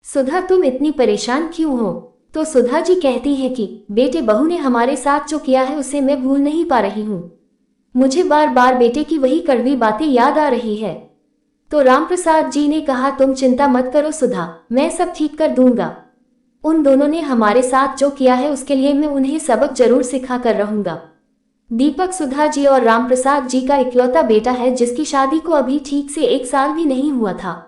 सुधा तुम इतनी परेशान क्यों हो? तो सुधा जी कहती है कि बेटे बहू ने हमारे साथ जो किया है उसे मैं भूल नहीं पा रही हूँ। मुझे बार बार बेटे की वही कड़वी बातें याद आ रही है। तो रामप्रसाद जी ने कहा तुम चिंता मत करो सुधा, मैं सब ठीक कर दूंगा। उन दोनों ने हमारे साथ जो किया है उसके लिए मैं उन्हें सबक जरूर सिखा कर रहूंगा। दीपक सुधा जी और रामप्रसाद जी का इकलौता बेटा है जिसकी शादी को अभी ठीक से 1 साल भी नहीं हुआ था।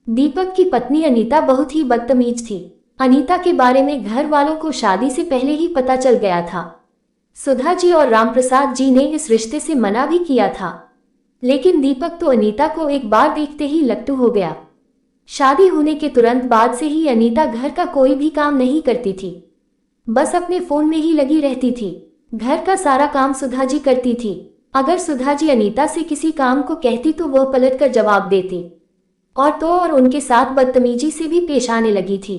दीपक की पत्नी अनीता बहुत ही बदतमीज थी। अनीता के बारे में घर वालों को शादी से पहले ही पता चल गया था। सुधा जी और रामप्रसाद जी ने इस रिश्ते से मना भी किया था, लेकिन दीपक तो अनीता को एक बार देखते ही लट्टू हो गया। शादी होने के तुरंत बाद से ही अनीता घर का कोई भी काम नहीं करती थी, बस अपने फोन में ही लगी रहती थी। घर का सारा काम सुधा जी करती थी। अगर सुधा जी अनीता से किसी काम को कहती तो वह पलटकर जवाब देती, और उनके साथ बदतमीजी से भी पेश आने लगी थी।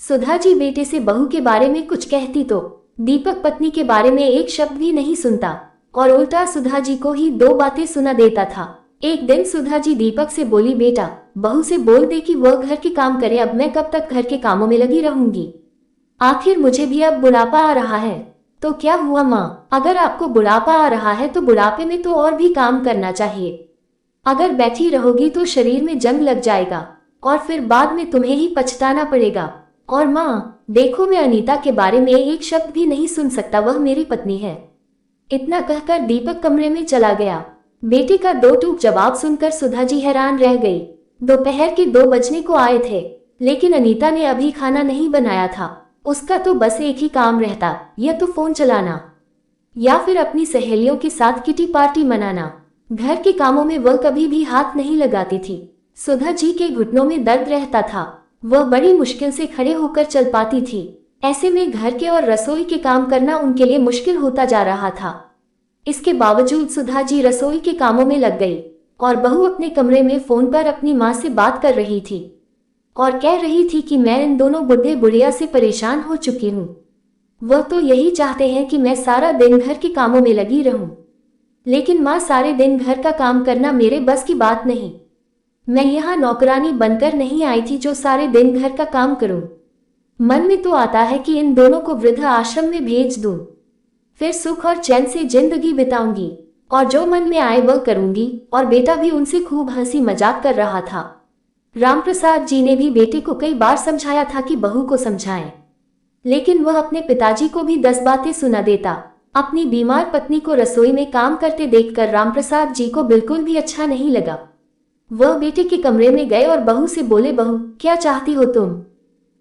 सुधा जी बेटे से बहू के बारे में कुछ कहती तो दीपक पत्नी के बारे में एक शब्द भी नहीं सुनता, और उल्टा सुधा जी को ही 2 बातें सुना देता था। एक दिन सुधा जी दीपक से बोली, बेटा बहू से बोल दे कि वह घर के काम करे, अब मैं कब तक घर के कामों में लगी रहूंगी। आखिर मुझे भी अब बुढ़ापा आ रहा है। तो क्या हुआ माँ, अगर आपको बुढ़ापा आ रहा है तो बुढ़ापे में तो और भी काम करना चाहिए। अगर बैठी रहोगी तो शरीर में जंग लग जाएगा और फिर बाद में तुम्हें ही पछताना पड़ेगा। और माँ देखो, मैं अनीता के बारे में एक शब्द भी नहीं सुन सकता, वह मेरी पत्नी है। इतना कहकर दीपक कमरे में चला गया। बेटे का 2 टूक जवाब सुनकर सुधा जी हैरान रह गई। दोपहर के 2 बजने को आए थे, लेकिन अनीता ने अभी खाना नहीं बनाया था। उसका तो बस एक ही काम रहता, यह तो फोन चलाना या फिर अपनी सहेलियों के साथ किटी पार्टी मनाना। घर के कामों में वह कभी भी हाथ नहीं लगाती थी। सुधा जी के घुटनों में दर्द रहता था, वह बड़ी मुश्किल से खड़े होकर चल पाती थी। ऐसे में घर के और रसोई के काम करना उनके लिए मुश्किल होता जा रहा था। इसके बावजूद सुधा जी रसोई के कामों में लग गई और बहू अपने कमरे में फोन पर अपनी माँ से बात कर रही थी और कह रही थी कि मैं इन दोनों बुढ़े बुढ़िया से परेशान हो चुकी हूँ। वह तो यही चाहते हैं कि मैं सारा दिन घर के कामों में लगी रहूं, लेकिन माँ सारे दिन घर का काम करना मेरे बस की बात नहीं। मैं यहाँ नौकरानी बनकर नहीं आई थी जो सारे दिन घर का काम करूं। मन में तो आता है कि इन दोनों को वृद्ध आश्रम में भेज दूं, फिर सुख और चैन से जिंदगी बिताऊंगी और जो मन में आए वह करूंगी। और बेटा भी उनसे खूब हंसी मजाक कर रहा था। रामप्रसाद जी ने भी बेटे को कई बार समझाया था कि बहू को समझाएं, लेकिन वह अपने पिताजी को भी 10 बातें सुना देता। अपनी बीमार पत्नी को रसोई में काम करते देखकर रामप्रसाद जी को बिल्कुल भी अच्छा नहीं लगा। वह बेटे के कमरे में गए और बहू से बोले, बहू क्या चाहती हो तुम?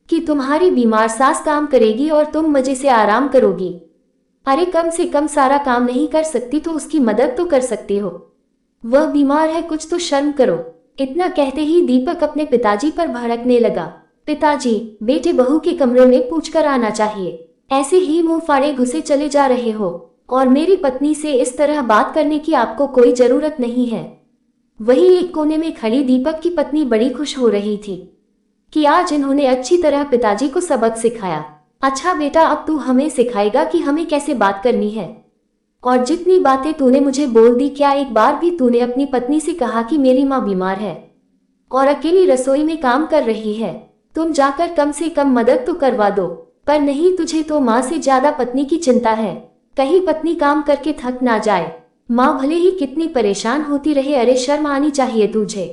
कि तुम्हारी बीमार सास काम करेगी और तुम मजे से आराम करोगी? अरे कम से कम सारा काम नहीं कर सकती तो उसकी मदद तो कर सकती हो। वह बीमार है, कुछ तो शर्म करो। इतना कहते ही दीपक अपने पिताजी पर भड़कने लगा। पिताजी, बेटे बहू के कमरे में पूछकर आना चाहिए, ऐसे ही मुंह फाड़े घुसे चले जा रहे हो और मेरी पत्नी से इस तरह बात करने की आपको कोई जरूरत नहीं है। वही एक कोने में खड़ी दीपक की पत्नी बड़ी खुश हो रही थी कि आज इन्होंने अच्छी तरह पिताजी को सबक सिखाया। अच्छा बेटा, अब तू हमें सिखाएगा कि हमें कैसे बात करनी है। और जितनी बातें तूने मुझे बोल दी, क्या एक बार भी तूने अपनी पत्नी से कहा कि मेरी माँ बीमार है और अकेली रसोई में काम कर रही है, तुम जाकर कम से कम मदद तो करवा दो? पर नहीं, तुझे तो माँ से ज्यादा पत्नी की चिंता है, कहीं पत्नी काम करके थक ना जाए। माँ भले ही कितनी परेशान होती रहे, अरे शर्म आनी चाहिए तुझे।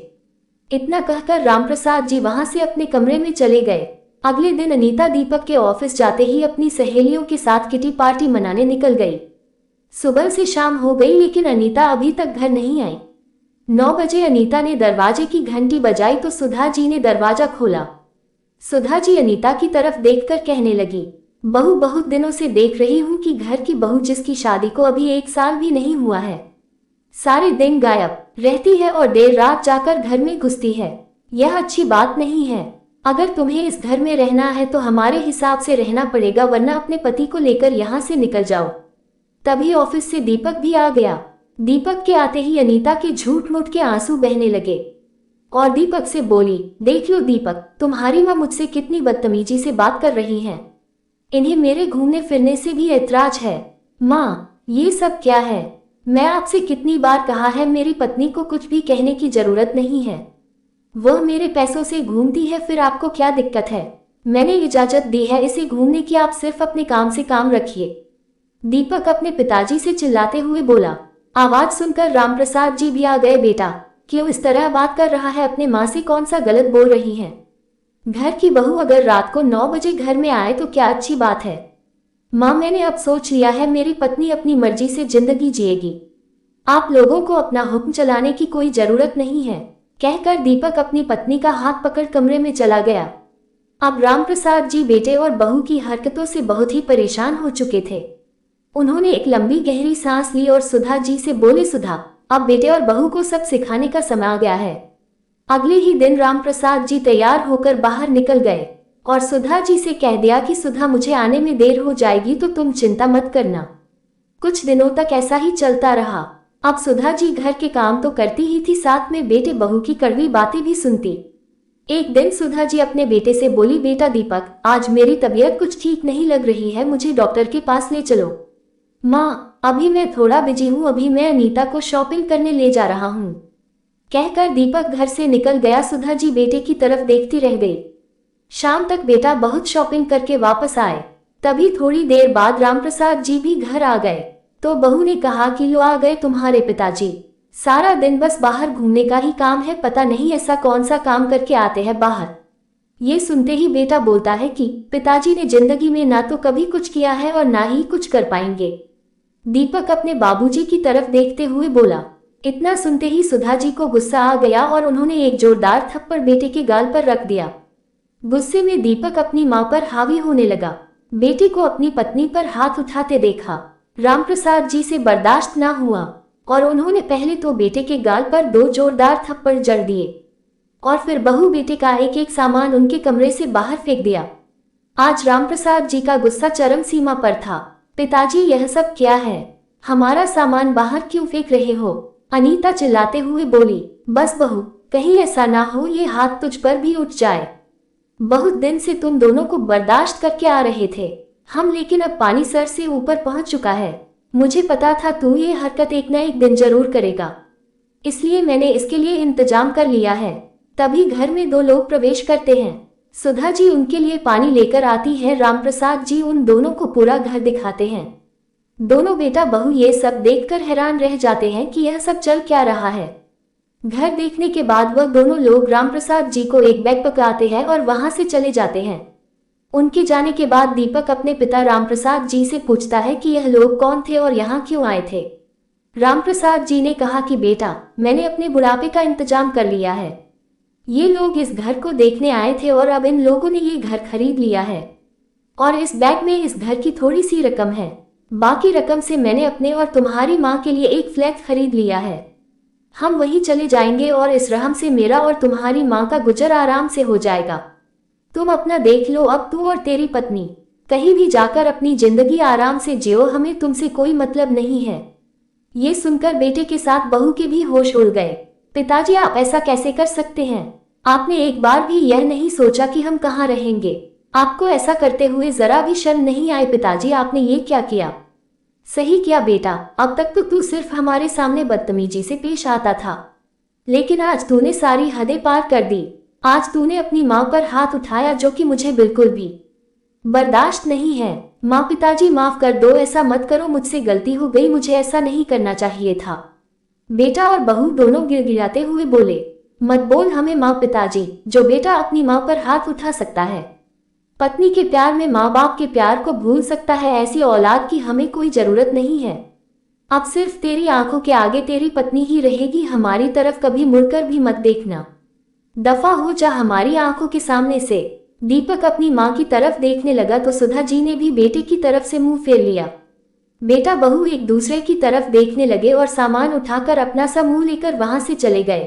इतना कहकर रामप्रसाद जी वहां से अपने कमरे में चले गए। अगले दिन अनीता दीपक के ऑफिस जाते ही अपनी सहेलियों के साथ किटी पार्टी मनाने निकल गई। सुबह से शाम हो गई लेकिन अनीता अभी तक घर नहीं आई। 9 बजे अनीता ने दरवाजे की घंटी बजाई तो सुधा जी ने दरवाजा खोला। सुधा जी अनीता की तरफ देखकर कहने लगी, बहू बहुत दिनों से देख रही हूँ कि घर की बहू जिसकी शादी को अभी 1 साल भी नहीं हुआ है, सारे दिन गायब रहती है और देर रात जाकर घर में घुसती है। यह अच्छी बात नहीं है। अगर तुम्हें इस घर में रहना है तो हमारे हिसाब से रहना पड़ेगा, वरना अपने पति को लेकर यहाँ से निकल जाओ। तभी ऑफिस से दीपक भी आ गया। दीपक के आते ही अनीता के झूठ मूठ के आंसू बहने लगे और दीपक से बोली, देख लो दीपक, तुम्हारी माँ मुझसे कितनी बदतमीजी से बात कर रही हैं। इन्हें मेरे घूमने फिरने से भी ऐतराज है। माँ ये सब क्या है? मैं आपसे कितनी बार कहा है, मेरी पत्नी को कुछ भी कहने की जरूरत नहीं है। वह मेरे पैसों से घूमती है, फिर आपको क्या दिक्कत है? मैंने इजाजत दी है इसे घूमने की, आप सिर्फ अपने काम से काम रखिए। दीपक अपने पिताजी से चिल्लाते हुए बोला। आवाज सुनकर रामप्रसाद जी भी आ गए। बेटा, क्यों इस तरह बात कर रहा है? अपने माँ से कौन सा गलत बोल रही है? घर की बहू अगर रात को 9 बजे घर में आए तो क्या अच्छी बात है? माँ, मैंने अब सोच लिया है, मेरी पत्नी अपनी मर्जी से जिंदगी जिएगी। आप लोगों को अपना हुक्म चलाने की कोई जरूरत नहीं है, कहकर दीपक अपनी पत्नी का हाथ पकड़ कमरे में चला गया। अब रामप्रसाद जी बेटे और बहू की हरकतों से बहुत ही परेशान हो चुके थे। उन्होंने एक लंबी गहरी सांस ली और सुधा जी से बोले, सुधा, अब बेटे और बहू को सब सिखाने का समय आ गया है। अगले ही दिन रामप्रसाद जी तैयार होकर बाहर निकल गए और सुधा जी से कह दिया कि सुधा, मुझे आने में देर हो जाएगी तो तुम चिंता मत करना। कुछ दिनों तक ऐसा ही चलता रहा। अब सुधा जी घर के काम तो करती ही थी, साथ में बेटे बहू की कड़वी बातें भी सुनती। एक दिन सुधा जी अपने बेटे से बोली, बेटा दीपक, आज मेरी तबीयत कुछ ठीक नहीं लग रही है, मुझे डॉक्टर के पास ले चलो। माँ, अभी मैं थोड़ा बिजी हूँ, अभी मैं अनीता को शॉपिंग करने ले जा रहा हूँ, कहकर दीपक घर से निकल गया। सुधा जी बेटे की तरफ देखती रह गई। शाम तक बेटा बहुत शॉपिंग करके वापस आए। तभी थोड़ी देर बाद रामप्रसाद जी भी घर आ गए तो बहू ने कहा कि लो आ गए तुम्हारे पिताजी, सारा दिन बस बाहर घूमने का ही काम है, पता नहीं ऐसा कौन सा काम करके आते हैं बाहर। ये सुनते ही बेटा बोलता है कि पिताजी ने जिंदगी में ना तो कभी कुछ किया है और ना ही कुछ कर पाएंगे। दीपक अपने बाबूजी की तरफ देखते हुए बोला। इतना सुनते ही सुधा जी को गुस्सा आ गया और उन्होंने एक जोरदार थप्पड़ बेटे के गाल पर रख दिया। गुस्से में दीपक अपनी मां पर हावी होने लगा। बेटे को अपनी पत्नी पर हाथ उठाते देखा रामप्रसाद जी से बर्दाश्त ना हुआ और उन्होंने पहले तो बेटे के गाल पर 2 जोरदार थप्पड़ जड़ दिए और फिर बहू बेटे का एक एक सामान उनके कमरे से बाहर फेंक दिया। आज रामप्रसाद जी का गुस्सा चरम सीमा पर था। पिताजी, यह सब क्या है? हमारा सामान बाहर क्यों फेंक रहे हो? अनीता चिल्लाते हुए बोली। बस बहू, कहीं ऐसा ना हो ये हाथ तुझ पर भी उठ जाए। बहुत दिन से तुम दोनों को बर्दाश्त करके आ रहे थे हम, लेकिन अब पानी सर से ऊपर पहुंच चुका है। मुझे पता था तू ये हरकत एक न एक दिन जरूर करेगा, इसलिए मैंने इसके लिए इंतजाम कर लिया है। तभी घर में 2 लोग प्रवेश करते हैं। सुधा जी उनके लिए पानी लेकर आती है। रामप्रसाद जी उन दोनों को पूरा घर दिखाते हैं। दोनों बेटा बहू ये सब देखकर हैरान रह जाते हैं कि यह सब चल क्या रहा है। घर देखने के बाद वह दोनों लोग रामप्रसाद जी को एक बैग पकड़ाते हैं और वहां से चले जाते हैं। उनके जाने के बाद दीपक अपने पिता रामप्रसाद जी से पूछता है कि यह लोग कौन थे और यहाँ क्यों आए थे। रामप्रसाद जी ने कहा कि बेटा, मैंने अपने बुढ़ापे का इंतजाम कर लिया है। ये लोग इस घर को देखने आए थे और अब इन लोगों ने ये घर खरीद लिया है और इस बैग में इस घर की थोड़ी सी रकम है। बाकी रकम से मैंने अपने और तुम्हारी माँ के लिए एक फ्लैट खरीद लिया है। हम वहीं चले जाएंगे और इस रहम से मेरा और तुम्हारी माँ का गुजर आराम से हो जाएगा। तुम अपना देख लो, अब तू और तेरी पत्नी कहीं भी जाकर अपनी जिंदगी आराम से जियो, हमें तुमसे कोई मतलब नहीं है। ये सुनकर बेटे के साथ बहू के भी होश उड़ गए। पिताजी, आप ऐसा कैसे कर सकते हैं? आपने एक बार भी यह नहीं सोचा कि हम कहाँ रहेंगे? आपको ऐसा करते हुए जरा भी शर्म नहीं आई? पिताजी, आपने ये क्या किया? सही किया बेटा, अब तक तो तू सिर्फ हमारे सामने बदतमीजी से पेश आता था, लेकिन आज तूने सारी हदें पार कर दी। आज तूने अपनी माँ पर हाथ उठाया, जो कि मुझे बिल्कुल भी बर्दाश्त नहीं है। माँ, पिताजी माफ कर दो, ऐसा मत करो, मुझसे गलती हो गई, मुझे ऐसा नहीं करना चाहिए था। बेटा और बहू दोनों गिड़गिड़ाते हुए बोले। मत बोल हमें माँ पिताजी, जो बेटा अपनी माँ पर हाथ उठा सकता है, पत्नी के प्यार में माँ बाप के प्यार को भूल सकता है, ऐसी औलाद की हमें कोई जरूरत नहीं है। अब सिर्फ तेरी आंखों के आगे तेरी पत्नी ही रहेगी, हमारी तरफ कभी मुड़कर भी मत देखना। दफा हो जा हमारी आंखों के सामने से। दीपक अपनी माँ की तरफ देखने लगा तो सुधा जी ने भी बेटे की तरफ से मुंह फेर लिया। बेटा बहू एक दूसरे की तरफ देखने लगे और सामान उठाकर अपना सा मुंह लेकर वहां से चले गए।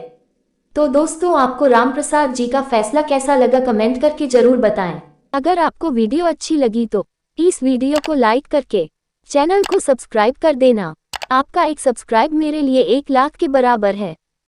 तो दोस्तों, आपको रामप्रसाद जी का फैसला कैसा लगा कमेंट करके जरूर बताएं। अगर आपको वीडियो अच्छी लगी तो इस वीडियो को लाइक करके चैनल को सब्सक्राइब कर देना। आपका एक सब्सक्राइब मेरे लिए 1 लाख के बराबर है।